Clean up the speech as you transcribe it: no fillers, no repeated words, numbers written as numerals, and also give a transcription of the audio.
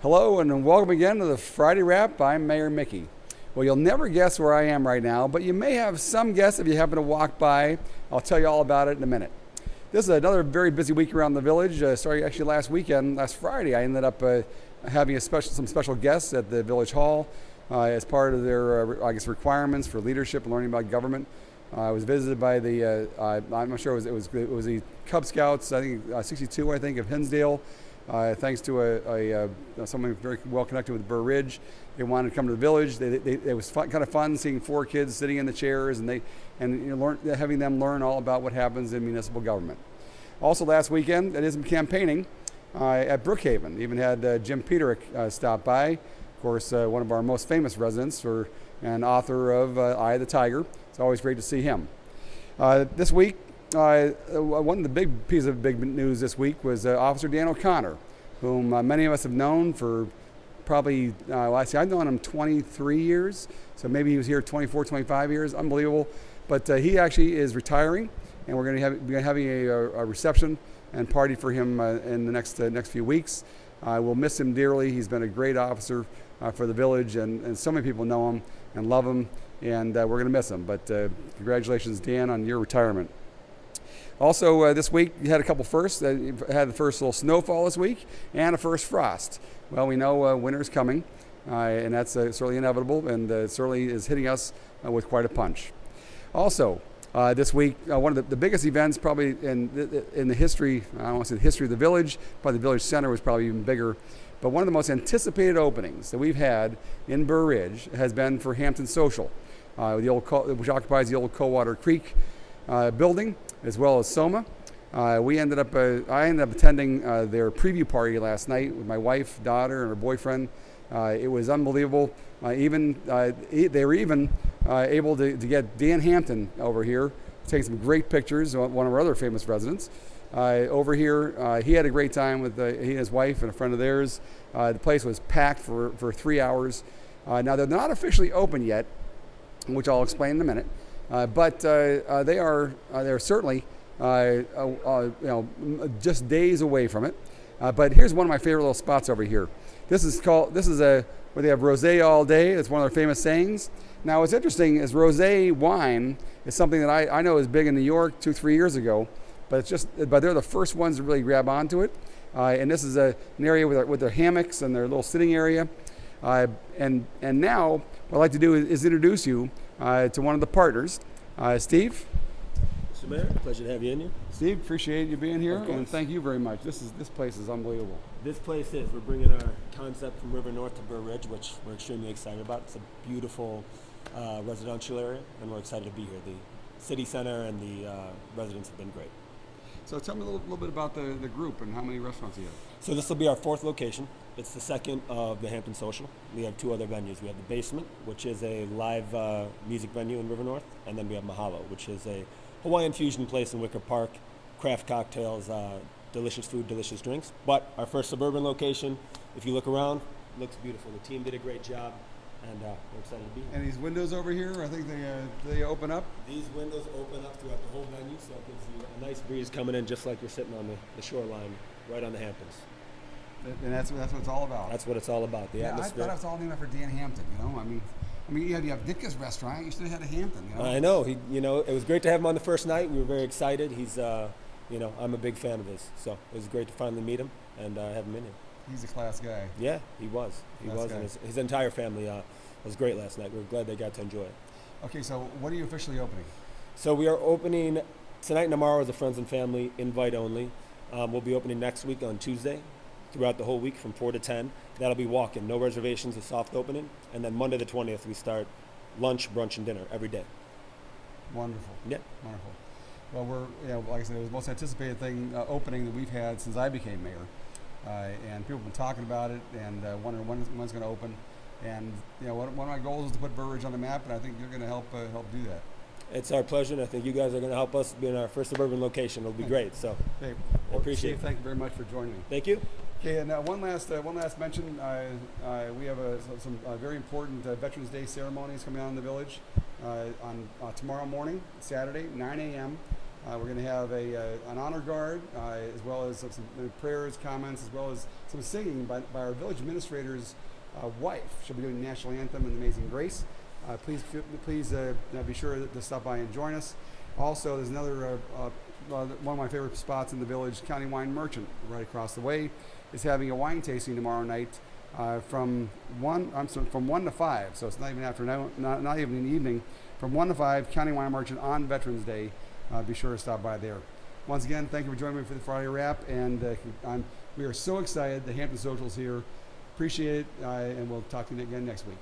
Hello and welcome again to the Friday Wrap. I'm Mayor Mickey. Well, you'll never guess where I am right now, but you may have some guess if you happen to walk by. I'll tell you all about it in a minute. This is another very busy week around the village. Starting actually last Friday, I ended up having some special guests at the Village Hall as part of their, requirements for leadership and learning about government. I was visited by I'm not sure it was the Cub Scouts. I think 62, of Hinsdale. Thanks to someone very well connected with Burr Ridge, they wanted to come to the village. It was kind of fun seeing 4 kids sitting in the chairs and having them learn all about what happens in municipal government. Also last weekend, I did some campaigning at Brookhaven. Even had Jim Peterick stop by. Of course, one of our most famous residents and author of Eye of the Tiger. It's always great to see him. This week, one of the big pieces of big news this week was Officer Dan O'Connor, whom many of us have known for probably, I've known him 23 years, so maybe he was here 24, 25 years, unbelievable. But he actually is retiring, and we're going to be having a reception and party for him in the next few weeks. We'll miss him dearly. He's been a great officer for the village, and so many people know him and love him, and we're going to miss him. But congratulations, Dan, on your retirement. Also, this week, you had a couple firsts. You had the first little snowfall this week and a first frost. Well, we know winter's coming, and that's certainly inevitable, and certainly is hitting us with quite a punch. Also, this week, one of the biggest events probably in the history, I don't want to say the history of the village, but the village center was probably even bigger, but one of the most anticipated openings that we've had in Burr Ridge has been for Hampton Social, which occupies the old Coldwater Creek building, as well as Soma. I ended up attending their preview party last night with my wife, daughter, and her boyfriend. It was unbelievable. They were even able to get Dan Hampton over here, taking some great pictures. One of our other famous residents over here. He had a great time with he and his wife and a friend of theirs. The place was packed for 3 hours. Now they're not officially open yet, which I'll explain in a minute. But they're certainly just days away from it. But here's one of my favorite little spots over here. This is where they have rosé all day. It's one of their famous sayings. Now what's interesting is rosé wine is something that I know is big in New York 2-3 years ago, but they're the first ones to really grab onto it. And this is an area with their hammocks and their little sitting area. And now what I'd like to do is introduce you to one of the partners, Steve. Mr. Mayor, pleasure to have you in here. Steve, appreciate you being here, and thank you very much. This place is unbelievable. This place is. We're bringing our concept from River North to Burr Ridge, which we're extremely excited about. It's a beautiful residential area, and we're excited to be here. The city center and the residents have been great. So tell me a little bit about the group and how many restaurants you have. So this will be our 4th location. It's the 2nd of the Hampton Social. We have 2 other venues. We have the Basement, which is a live music venue in River North, and then we have Mahalo, which is a Hawaiian fusion place in Wicker Park, craft cocktails, delicious food, delicious drinks. But our first suburban location, if you look around, looks beautiful. The team did a great job, and we're excited to be here. And these windows over here, I think they open up? These windows open up throughout the whole venue, so it gives you a nice breeze coming in, just like you're sitting on the shoreline right on the Hamptons. And that's what it's all about. That's what it's all about, the atmosphere. I thought it was all named after Dan Hampton, I mean, you have Ditka's restaurant. You should have had a Hampton, I know. It was great to have him on the first night. We were very excited. He's, I'm a big fan of his, so it was great to finally meet him and have him in here. He's a class guy. Yeah, he was. And his entire family was great last night. We were glad they got to enjoy it. Okay, so what are you officially opening? So we are opening tonight and tomorrow as a friends and family invite only. We'll be opening next week on Tuesday, throughout the whole week from 4 to 10. That'll be walk-in, no reservations, a soft opening. And then Monday the 20th, we start lunch, brunch, and dinner every day. Wonderful. Yeah. Wonderful. Well, like I said, it was the most anticipated opening that we've had since I became mayor. And people have been talking about it and wondering when it's going to open. And, one of my goals is to put Burr Ridge on the map, and I think you're going to help do that. It's our pleasure, and I think you guys are going to help us be in our first suburban location. It'll be great. So, I appreciate it. Thank you very much for joining me. Thank you. Okay, and one last mention. We have some very important Veterans Day ceremonies coming on in the village on tomorrow morning, Saturday, 9 a.m. We're going to have an honor guard, as well as some prayers, comments, as well as some singing by our village administrator's wife. She'll be doing the national anthem and Amazing Grace. Please be sure to stop by and join us. Also, there's another one of my favorite spots in the village, County Wine Merchant, right across the way, is having a wine tasting tomorrow night from 1 to 5. So it's not even afternoon, not even in the evening. From 1 to 5, County Wine Merchant on Veterans Day. Be sure to stop by there. Once again, thank you for joining me for the Friday Wrap, and we are so excited. The Hampton Social's here. Appreciate it, and we'll talk to you again next week.